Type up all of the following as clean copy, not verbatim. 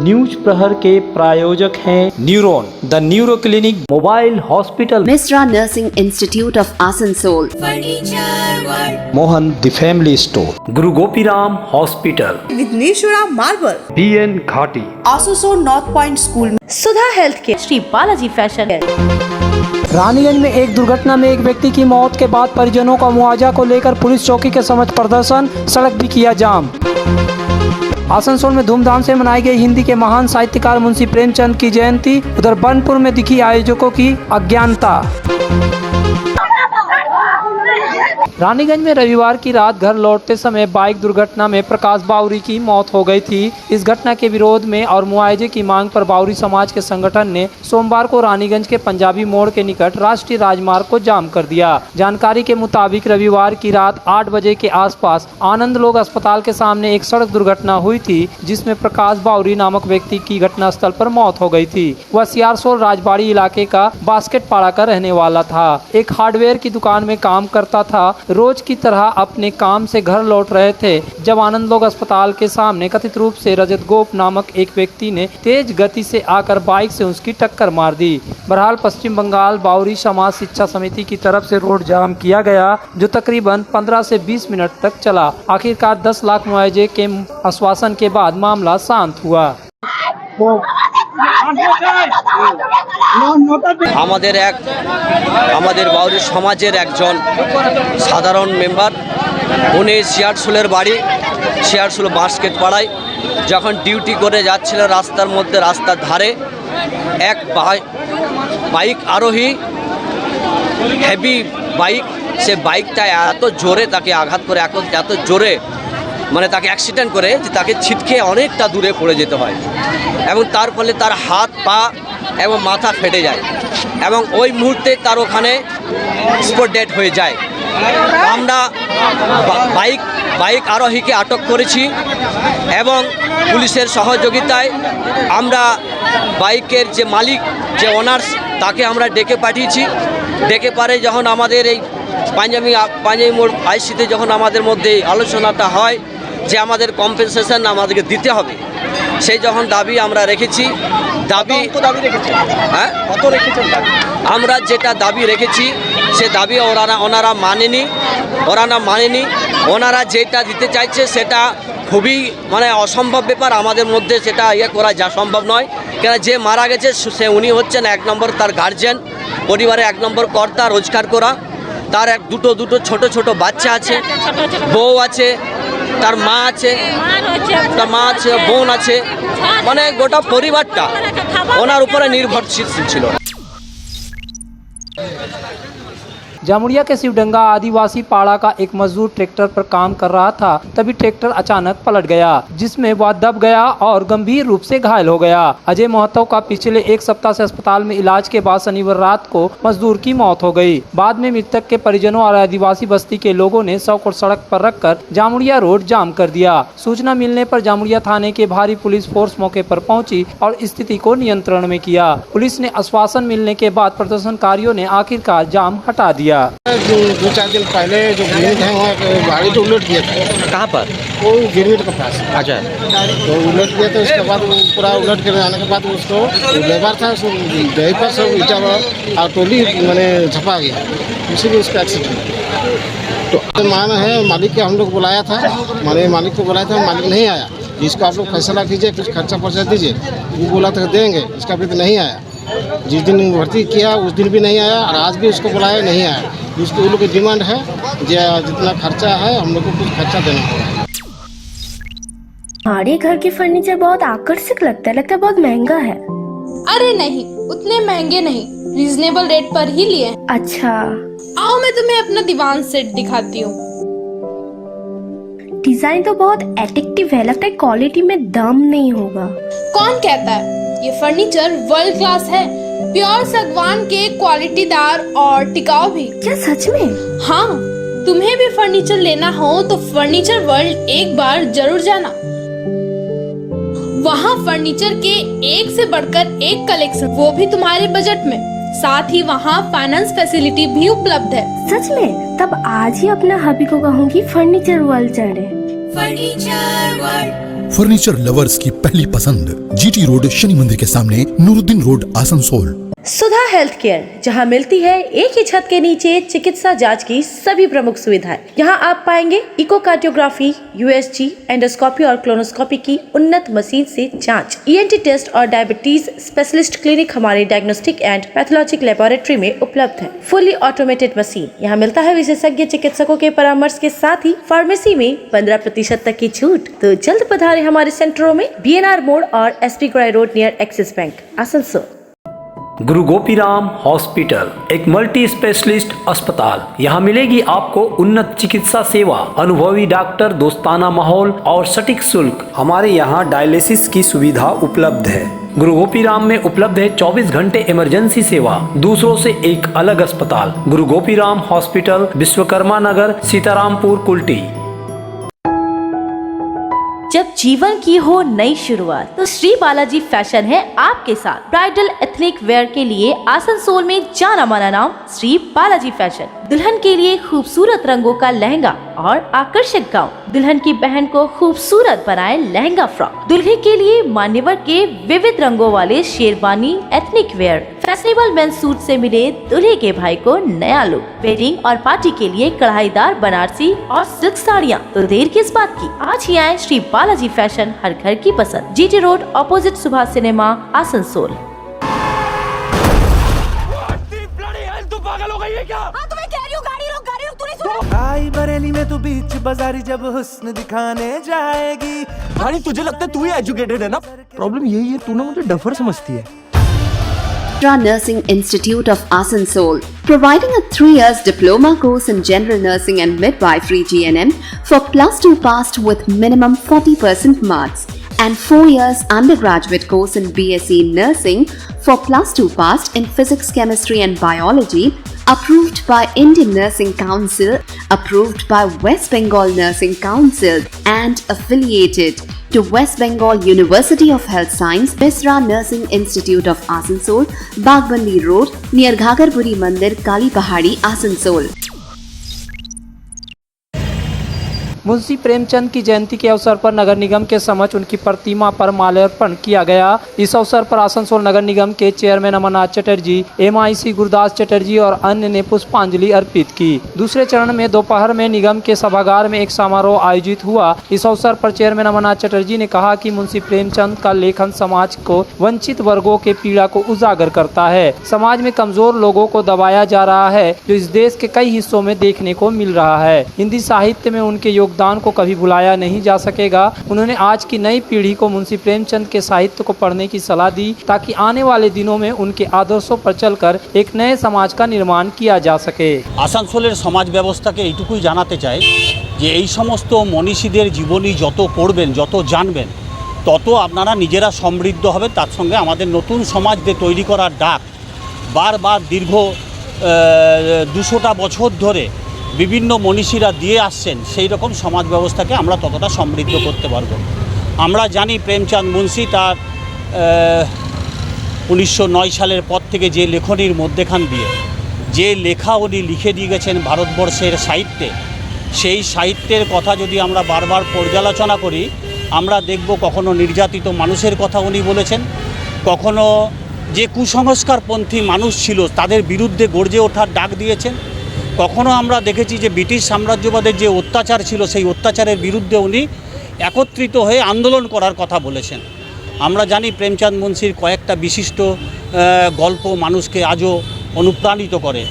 News प्रहर के प्रायोजक हैं neuron the neuro clinic mobile hospital, Mishra nursing institute of Asansol, Mohan the family store, Guru Gopiram hospital, Vighneshwara marble, BN Ghati, Asansol north point school, Sudha health care, Shri Balaji fashion. Raniganj में एक दुर्घटना में एक व्यक्ति की मौत के बाद परिजनों का मुआवजा को लेकर पुलिस चौकी के समक्ष प्रदर्शन, सड़क भी किया जाम। आसनसोल में धूमधाम से मनाई गई हिंदी के महान साहित्यकार मुंशी प्रेमचंद की जयंती, उधर बनपुर में दिखी आयोजकों की अज्ञानता। रानीगंज में रविवार की रात घर लौटते समय बाइक दुर्घटना में प्रकाश बाउरी की मौत हो गई थी। इस घटना के विरोध में और मुआवजे की मांग पर बाउरी समाज के संगठन ने सोमवार को रानीगंज के पंजाबी मोड़ के निकट राष्ट्रीय राजमार्ग को जाम कर दिया। जानकारी के मुताबिक रविवार की रात 8 बजे के आसपास आनंद लोक अस्पताल के सामने एक सड़क दुर्घटना हुई थी, जिसमें प्रकाश बाउरी नामक व्यक्ति की घटनास्थल पर मौत हो गई थी। वह सियारसोल राजबाड़ी इलाके का बास्केट पाड़ा का रहने वाला था। एक हार्डवेयर की दुकान में काम करता था। रोज की तरह अपने काम से घर लौट रहे थे जब आनंद लोक अस्पताल के सामने कथित रूप से रजत गोप नामक एक व्यक्ति ने तेज गति से आकर बाइक से उसकी टक्कर मार दी। बहरहाल पश्चिम बंगाल बाउरी समाज शिक्षा समिति की तरफ से रोड जाम किया गया, जो तकरीबन 15 से 20 मिनट तक चला। आखिरकार 10 लाख मुआवजे के आश्वासन के बाद मामला शांत हुआ। আমাদের বাউরি সমাজের একজন সাধারণ মেম্বার, উনি শিয়ারসোলের বাড়ি, শিয়ারসোল বাস্কেট পাড়ায় যখন ডিউটি করে যাচ্ছিল রাস্তার মধ্যে, রাস্তার ধারে এক বাইক আরোহী হেভি বাইক, সে বাইকটা এত জোরে তাকে আঘাত করে, এত জোরে মানে তাকে অ্যাক্সিডেন্ট করে যে তাকে ছিটকে অনেকটা দূরে পড়ে যেতে হয় এবং তার ফলে তার হাত পা এবং মাথা ফেটে যায় এবং ওই মুহূর্তে তার ওখানে স্পট ডেড হয়ে যায়। আমরা বাইক আরোহীকে আটক করেছি এবং পুলিশের সহযোগিতায় আমরা বাইকের যে মালিক, যে ওনার্স, তাকে আমরা ডেকে পাঠিয়েছি। ডেকে পারে যখন আমাদের এই পাঞ্জাবি মোড় আইসিতে যখন আমাদের মধ্যে আলোচনাটা হয় যে আমাদের কম্পেনসেশন আমাদেরকে দিতে হবে, সেই যখন দাবি আমরা রেখেছি, হ্যাঁ কত রেখেছেন দাবি? আমরা যেটা দাবি রেখেছি সে দাবি ওনারা মানেনি। ওনারা যেটা দিতে চাইছে সেটা খুবই মানে অসম্ভব ব্যাপার, আমাদের মধ্যে সেটা করা যা সম্ভব নয়। কেন যে মারা গেছে সে উনি হচ্ছেন 1 নম্বর তার গার্জিয়ান, পরিবারে 1 নম্বর কর্তা, রোজগার করা। তার দুটো ছোট বাচ্চা আছে, বউ আছে, তার মা আছে, বোন আছে, মানে গোটা পরিবারটা ওনার উপরে নির্ভরশীল ছিল। जामुड़िया के शिवडंगा आदिवासी पाड़ा का एक मजदूर ट्रैक्टर पर काम कर रहा था, तभी ट्रैक्टर अचानक पलट गया, जिसमें वह दब गया और गंभीर रूप से घायल हो गया। अजय महतो का पिछले 1 सप्ताह से अस्पताल में इलाज के बाद शनिवार रात को मजदूर की मौत हो गई। बाद में मृतक के परिजनों और आदिवासी बस्ती के लोगों ने शव को सड़क पर रखकर जामुड़िया रोड जाम कर दिया। सूचना मिलने पर जामुड़िया थाने के भारी पुलिस फोर्स मौके पर पहुंची और स्थिति को नियंत्रण में किया। पुलिस ने आश्वासन मिलने के बाद प्रदर्शनकारियों ने आखिरकार जाम हटा दिया। 2-4 दिन पहले जो गिरमिट है वहाँ गाड़ी तो उलट गया था। कहाँ पर? वो गिरमिट के पास। अच्छा, तो उलट गया तो उसके बाद वो पूरा उलट के आने के बाद उसको लेबर था, दही पर सब ईटा और टोली मैंने झपा गया, इसीलिए उसका एक्सीडेंट। तो मान है मालिक के हम लोग बुलाया था, मालिक को बुलाया था, मालिक नहीं आया। जिसको आप लोग फैसला कीजिए, कुछ खर्चा पर्चा दीजिए, वो बोला था देंगे, इसका भी तो नहीं आया। जिस दिन भर्ती किया उस दिन भी नहीं आया और आज भी उसको बुलाया नहीं आया। उसको उन लोग की डिमांड है जितना खर्चा है हम लोग को कुछ खर्चा देना होगा। हमारे घर के फर्नीचर बहुत आकर्षक लगता है बहुत महंगा है। अरे नहीं, उतने महंगे नहीं, रीजनेबल रेट पर ही लिए। अच्छा, आओ मैं तुम्हें अपना दीवान सेट दिखाती हूँ। डिजाइन तो बहुत एट्रैक्टिव है, लगता है क्वालिटी में दम नहीं होगा। कौन कहता है? ये फर्नीचर वर्ल्ड क्लास है, प्योर सागवान के, क्वालिटीदार और टिकाऊ भी। क्या सच में? हाँ, तुम्हें भी फर्नीचर लेना हो तो फर्नीचर वर्ल्ड एक बार जरूर जाना। वहाँ फर्नीचर के एक से बढ़कर एक कलेक्शन, वो भी तुम्हारे बजट में। साथ ही वहाँ फाइनेंस फैसिलिटी भी उपलब्ध है। सच में? तब आज ही अपना हबी को कहूँगी फर्नीचर वर्ल्ड चढ़े। Furniture world. फर्नीचर लवर्स की पहली पसंद, जीटी रोड शनि मंदिर के सामने, नूरुद्दीन रोड, आसनसोल। सुधा हेल्थ केयर, जहां मिलती है एक ही छत के नीचे चिकित्सा जांच की सभी प्रमुख सुविधाएं। यहां आप पाएंगे इकोकार्डियोग्राफी, यूएसजी, एंडोस्कोपी और क्लोनोस्कोपी की उन्नत मशीन से जांच, ईएनटी टेस्ट और डायबिटीज स्पेशलिस्ट क्लिनिक हमारे डायग्नोस्टिक एंड पैथोलॉजिक लेबोरेटरी में उपलब्ध है। फुली ऑटोमेटेड मशीन, यहाँ मिलता है विशेषज्ञ चिकित्सकों के परामर्श के साथ ही फार्मेसी में 15% तक की छूट। तो जल्द पधारे हमारे सेंटरों में, BNR मोड़ और SP ग्राई road near Axis bank, Asansol. Guru Gopiram hospital एक मल्टी स्पेशलिस्ट अस्पताल। यहाँ मिलेगी आपको उन्नत चिकित्सा सेवा, अनुभवी डॉक्टर, दोस्ताना माहौल और सटीक शुल्क। हमारे यहाँ डायलिसिस की सुविधा उपलब्ध है। गुरु गोपीराम में उपलब्ध है 24 घंटे इमरजेंसी सेवा, दूसरों से एक अलग अस्पताल। गुरु गोपीराम हॉस्पिटल, विश्वकर्मा नगर, सीतारामपुर, कुल्टी। जब जीवन की हो नई शुरुआत तो श्री बालाजी फैशन है आपके साथ। ब्राइडल एथनिक वेयर के लिए आसनसोल में जाना माना नाम श्री बालाजी फैशन। दुल्हन के लिए खूबसूरत रंगों का लहंगा और आकर्षक गाउन, दुल्हन की बहन को खूबसूरत बनाए लहंगा फ्रॉक, दुल्हे के लिए मान्यवर के विविध रंगों वाले sherwani ethnic wear, fashionable men's suit से मिले दूल्हे के भाई को नया लुक, वेडिंग और पार्टी के लिए कढ़ाईदार बनारसी और सिल्क साड़ियाँ। तो देर किस बात की, आज ही आए श्री बालाजी फैशन, हर घर की पसंद, GT road opposite Subhash cinema, Asansol. आई बरेली में तू बीच बाजारी जब हुस्न दिखाने जाएगी। भाई तुझे लगता है तू ही एजुकेटेड है ना? प्रॉब्लम यही है, तू ना मुझे डफर समझती है। Nursing Institute of Asansol, providing a 3 years diploma course in general nursing and midwifery GNM for +2 passed with minimum 40% marks, and 4 years undergraduate course in BSc Nursing for +2 passed in physics, chemistry and biology, approved by Indian Nursing Council, approved by West Bengal Nursing Council and affiliated to West Bengal University of Health Science, Misra Nursing Institute of Asansol, Bagbandi Road near Ghagarpuri Mandir, Kali Pahadi, Asansol. Munshi Premchand की जयंती के अवसर पर नगर निगम के समक्ष उनकी प्रतिमा पर माल्यार्पण किया गया। इस अवसर पर आसनसोल नगर निगम के चेयरमैन अमरनाथ चटर्जी, MIC गुरदास चटर्जी और अन्य ने पुष्पांजलि अर्पित की। दूसरे चरण में दोपहर में निगम के सभागार में एक समारोह आयोजित हुआ। इस अवसर पर चेयरमैन अमरनाथ चटर्जी ने कहा कि मुंशी प्रेमचंद का लेखन समाज को वंचित वर्गों के पीड़ा को उजागर करता है। समाज में कमजोर लोगों को दबाया जा रहा है, जो इस देश के कई हिस्सों में देखने को मिल रहा है। हिंदी साहित्य में उनके योगदान को कभी भुलाया नहीं जा सकेगा। उन्होंने आज की नई पीढ़ी को मुंशी प्रेमचंद के साहित्य को पढ़ने की सलाह दी, ताकि आने वाले दिनों में उनके आदर्शों पर चलकर एक नए समाज का निर्माण किया जा सके। आसानसोलेर समाज व्यवस्थाके এইটুকুই জানাতে চাই যে এই সমস্ত মনীষীদের জীবনী যত পড়বেন, যত জানবেন, তত আপনারা নিজেরা সমৃদ্ধ হবে। তার সঙ্গে আমাদের নতুন সমাজ তৈরি করার ডাক বারবার দীর্ঘ 200টা বছর ধরে বিভিন্ন মনীষীরা দিয়ে আসছেন, সেই রকম সমাজ ব্যবস্থাকে আমরা ততটা সমৃদ্ধ করতে পারব। আমরা জানি প্রেমচাঁদ মুন্সি তার 1909 সালের পর থেকে যে লেখনীর মধ্যেখান দিয়ে যে লেখা উনি লিখে দিয়ে গেছেন ভারতবর্ষের সাহিত্যে, সেই সাহিত্যের কথা যদি আমরা বারবার পর্যালোচনা করি, আমরা দেখব কখনো নির্যাতিত মানুষের কথা উনি বলেছেন, কখনো যে কুসংস্কারপন্থী মানুষ ছিল তাদের বিরুদ্ধে গর্জে ওঠার ডাক দিয়েছেন, কখনো আমরা দেখেছি যে ব্রিটিশ সাম্রাজ্যবাদের যে অত্যাচার ছিল সেই অত্যাচারের বিরুদ্ধে উনি একত্রিত হয়ে আন্দোলন করার কথা বলেছেন। আমরা জানি প্রেমচাঁদ মুন্সির কয়েকটা বিশিষ্ট গল্প মানুষকে আজও অনুপ্রাণিত করে।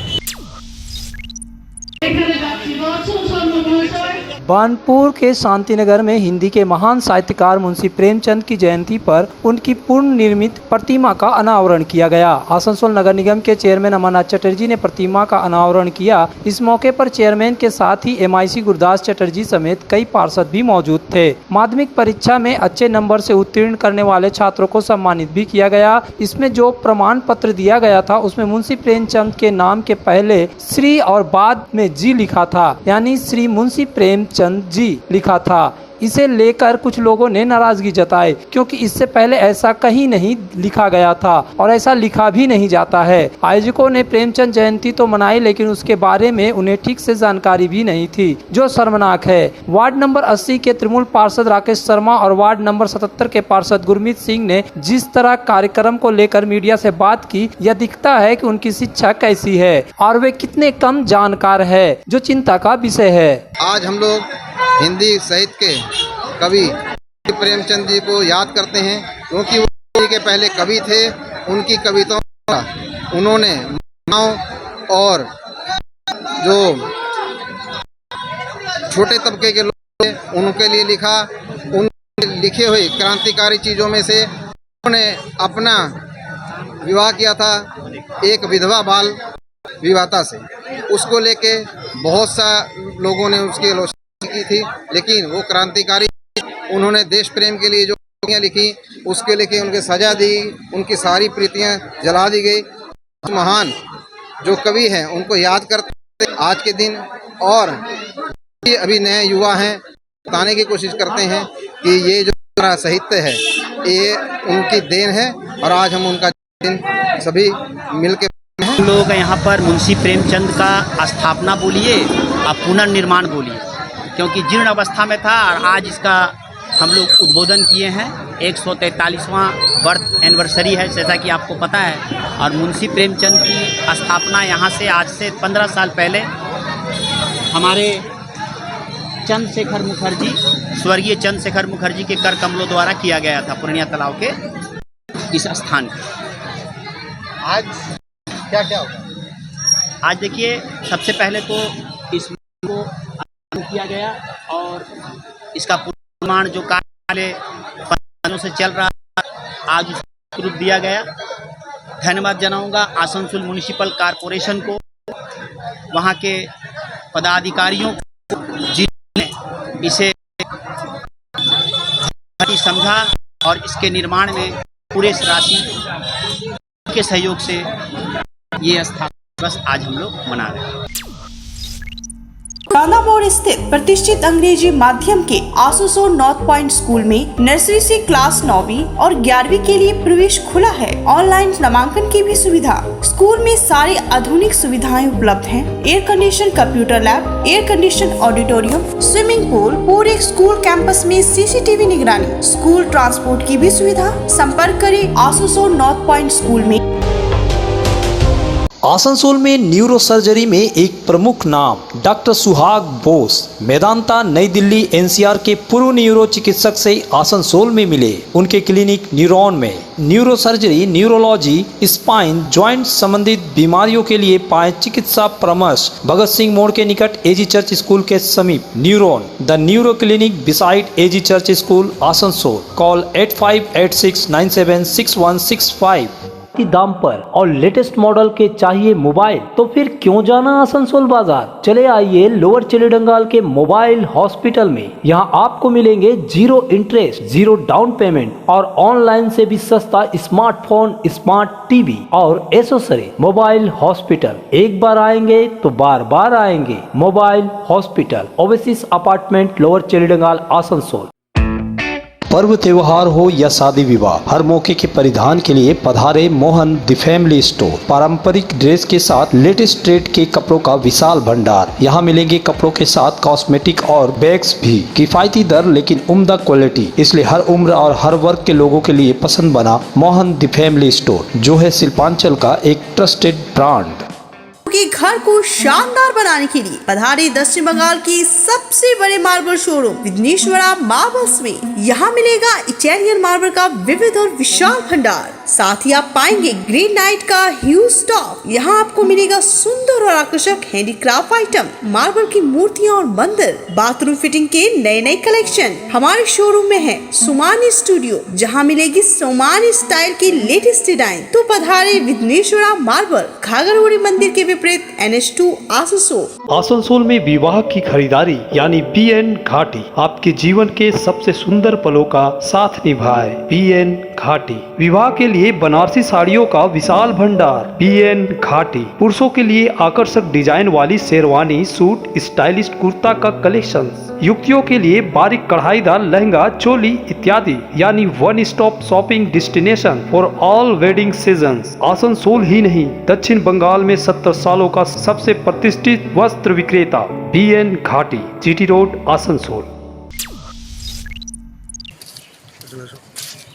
बानपुर के शांतिनगर में हिंदी के महान साहित्यकार मुंशी प्रेमचंद की जयंती पर उनकी पूर्ण निर्मित प्रतिमा का अनावरण किया गया। आसनसोल नगर निगम के चेयरमैन अमरनाथ चटर्जी ने प्रतिमा का अनावरण किया। इस मौके पर चेयरमैन के साथ ही MIC गुरदास चटर्जी समेत कई पार्षद भी मौजूद थे। माध्यमिक परीक्षा में अच्छे नंबर से उत्तीर्ण करने वाले छात्रों को सम्मानित भी किया गया। इसमें जो प्रमाण पत्र दिया गया था उसमें मुंशी प्रेमचंद के नाम के पहले श्री और बाद में जी लिखा था, यानी श्री मुंशी प्रेमचंद जी लिखा था। इसे लेकर कुछ लोगों ने नाराजगी जताई, क्योंकि इससे पहले ऐसा कहीं नहीं लिखा गया था और ऐसा लिखा भी नहीं जाता है। आयोजकों ने प्रेमचंद जयंती तो मनाई, लेकिन उसके बारे में उन्हें ठीक से जानकारी भी नहीं थी, जो शर्मनाक है। वार्ड नंबर 80 के तृणमूल पार्षद राकेश शर्मा और वार्ड नंबर 77 के पार्षद गुरमीत सिंह ने जिस तरह कार्यक्रम को लेकर मीडिया से बात की, यह दिखता है कि उनकी शिक्षा कैसी है और वे कितने कम जानकार है, जो चिंता का विषय है। आज हम लोग हिंदी साहित्य के कवि प्रेमचंद जी को याद करते हैं, क्योंकि वो हिंदी के पहले कवि थे। उनकी कविताओं का उन्होंने मानव और जो छोटे तबके के लोग हैं उनके लिए लिखा। उनके लिखे हुए क्रांतिकारी चीज़ों में से उन्होंने अपना विवाह किया था एक विधवा बाल विवाहता से। उसको लेके बहुत सा लोगों ने उसकी आलोचना की थी, लेकिन वो क्रांतिकारी, उन्होंने देश प्रेम के लिए जो कृतियाँ लिखी उसके लेके उनके सजा दी, उनकी सारी प्रीतियाँ जला दी गई। महान जो कवि हैं उनको याद करते आज के दिन, और अभी नए युवा हैं बताने की कोशिश करते हैं कि ये जो हमारा साहित्य है ये उनकी देन है, और आज हम उनका दिन सभी मिलके हम लोग यहाँ पर मुंशी प्रेमचंद का स्थापना बोलिए और पुनर्निर्माण बोलिए, क्योंकि जीर्ण अवस्था में था और आज इसका हम लोग उद्बोधन किए हैं। 143वां बर्थ एनिवर्सरी है, जैसा कि आपको पता है। और मुंशी प्रेमचंद की स्थापना यहाँ से आज से 15 साल पहले हमारे चंद्रशेखर मुखर्जी, स्वर्गीय चंद्रशेखर मुखर्जी के कर कमलों द्वारा किया गया था पूर्णिया तालाब के इस स्थान पर। आज क्या क्या होगा? आज देखिए, सबसे पहले तो इस को किया गया और इसका निर्माण जो कार्य 15 से चल रहा है आज उसको रूप दिया गया। धन्यवाद जनाऊंगा आसनसोल म्युनिसिपल कॉरपोरेशन को, वहाँ के पदाधिकारियों को जिन्होंने इसे समझा और इसके निर्माण में पूरे राशि के सहयोग से ये स्थापना दिवस आज हम लोग मना रहे हैं। कांदा मोड़ स्थित प्रतिष्ठित अंग्रेजी माध्यम के आसनसोल नॉर्थ पॉइंट स्कूल में नर्सरी से क्लास 9वीं और 11वीं के लिए प्रवेश खुला है। ऑनलाइन नामांकन की भी सुविधा। स्कूल में सारी आधुनिक सुविधाएं उपलब्ध हैं। Air condition computer lab, air condition auditorium, swimming pool, पूरे स्कूल कैंपस में सीसीटीवी निगरानी, स्कूल ट्रांसपोर्ट की भी सुविधा। संपर्क करें आसनसोल नॉर्थ पॉइंट स्कूल में। आसनसोल में न्यूरो सर्जरी में एक प्रमुख नाम डॉक्टर सुहाग बोस मेदांता नई दिल्ली एनसीआर के पूर्व न्यूरो चिकित्सक से आसनसोल में मिले। उनके क्लिनिक न्यूरॉन में neuro surgery, neurology, spine, joint संबंधित बीमारियों के लिए पाए चिकित्सा परामर्श। भगत सिंह मोड़ के निकट एजी चर्च स्कूल के समीप neuron the neuro clinic beside AG church school Asansol. Call 8586976165। की दाम पर और लेटेस्ट मॉडल के चाहिए मोबाइल, तो फिर क्यों जाना आसनसोल बाजार। चले आइए लोअर चिलीडंगाल के मोबाइल हॉस्पिटल में। यहाँ आपको मिलेंगे 0 इंटरेस्ट, 0 डाउन पेमेंट और ऑनलाइन से भी सस्ता स्मार्टफोन, स्मार्ट टीवी और एसेसरी। मोबाइल हॉस्पिटल, एक बार आएंगे तो बार बार आएंगे। Mobile hospital, oasis apartment, lower Chelidanga, Asansol. पर्व त्योहार हो या शादी विवाह, हर मौके के परिधान के लिए पधारे मोहन द फैमिली स्टोर। पारंपरिक ड्रेस के साथ लेटेस्ट ट्रेड के कपड़ों का विशाल भंडार। यहाँ मिलेंगे कपड़ों के साथ कॉस्मेटिक और बैग्स भी। किफायती दर लेकिन उम्दा क्वालिटी, इसलिए हर उम्र और हर वर्ग के लोगों के लिए पसंद बना मोहन द फैमिली स्टोर, जो है शिल्पांचल का एक ट्रस्टेड ब्रांड। के घर को शानदार बनाने के लिए पधारे दक्षिण बंगाल की सबसे बड़े मार्बल शोरूम विघ्नेश्वरा मार्बल्स में। यहाँ मिलेगा इटालियन मार्बल का विविध और विशाल भंडार। साथ ही आप पाएंगे ग्रेनाइट का ह्यूज स्टॉक। यहाँ आपको मिलेगा सुंदर और आकर्षक हैंडीक्राफ्ट आइटम, मार्बल की मूर्तियाँ और मंदिर, बाथरूम फिटिंग के नए नए कलेक्शन। हमारे शोरूम में है सुमानी स्टूडियो, जहाँ मिलेगी सोमानी स्टाइल की लेटेस्ट डिजाइन। तो पधारे विघ्नेश्वरा मार्बल, घाघरगुड़ी मंदिर के विपरीत NH2 आसनसोल। आसनसोल में विवाह की खरीदारी यानी BN घाटी आपके जीवन के सबसे सुंदर पलों का साथ निभाए। BN घाटी। विवाह के लिए बनारसी साड़ियों का विशाल भंडार। BN घाटी। पुरुषों के लिए आकर्षक डिजाइन वाली शेरवानी, सूट, स्टाइलिश कुर्ता का कलेक्शन। युवतियों के लिए बारीक कढ़ाईदार लहंगा, चोली इत्यादि, यानी one stop shopping destination for all wedding seasons. Asansol ही नहीं, दक्षिण बंगाल में 70 सालों का सबसे प्रतिष्ठित वस्त्र विक्रेता BN घाटी, GT रोड, आसनसोल।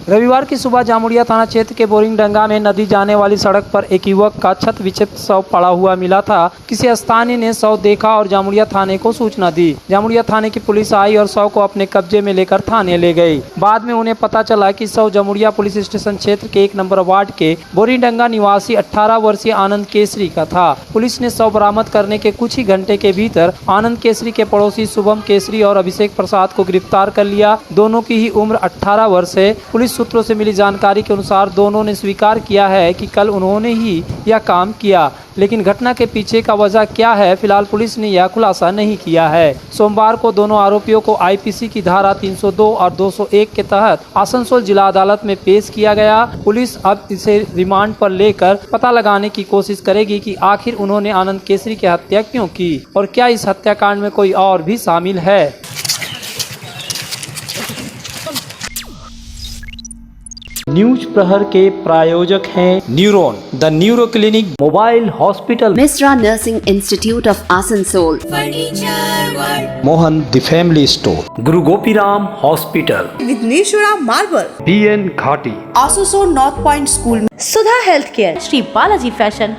रविवार की सुबह जामुड़िया थाना क्षेत्र के बोरिंगडंगा में नदी जाने वाली सड़क पर एक युवक का छत विक्षिप्त शव पड़ा हुआ मिला था। किसी स्थानीय ने शव देखा और जामुड़िया थाने को सूचना दी। जामुड़िया थाने की पुलिस आई और शव को अपने कब्जे में लेकर थाने ले गई। बाद में उन्हें पता चला कि शव जामुड़िया पुलिस स्टेशन क्षेत्र के 1 नंबर वार्ड के बोरिंगडंगा निवासी 18 वर्षीय आनंद केसरी का था। पुलिस ने शव बरामद करने के कुछ ही घंटे के भीतर आनंद केसरी के पड़ोसी शुभम केसरी और अभिषेक प्रसाद को गिरफ्तार कर लिया। दोनों की ही उम्र 18 वर्ष है। पुलिस सूत्रों से मिली जानकारी के अनुसार दोनों ने स्वीकार किया है कि कल उन्होंने ही यह काम किया, लेकिन घटना के पीछे का वजह क्या है, फिलहाल पुलिस ने यह खुलासा नहीं किया है। सोमवार को दोनों आरोपियों को IPC की धारा 302 और 201 के तहत आसनसोल जिला अदालत में पेश किया गया। पुलिस अब इसे रिमांड पर लेकर पता लगाने की कोशिश करेगी कि आखिर उन्होंने आनंद केसरी की हत्या क्यों की और क्या इस हत्याकांड में कोई और भी शामिल है। न्यूज प्रहर के प्रायोजक हैं neuron, the neuro clinic, mobile hospital, Misra Nursing Institute of Asansol, Mohan the family store, Guru Gopiram hospital, Vighneshwara marble, BN Ghati, Asansol north point school, Sudha health care, Shri Balaji fashion,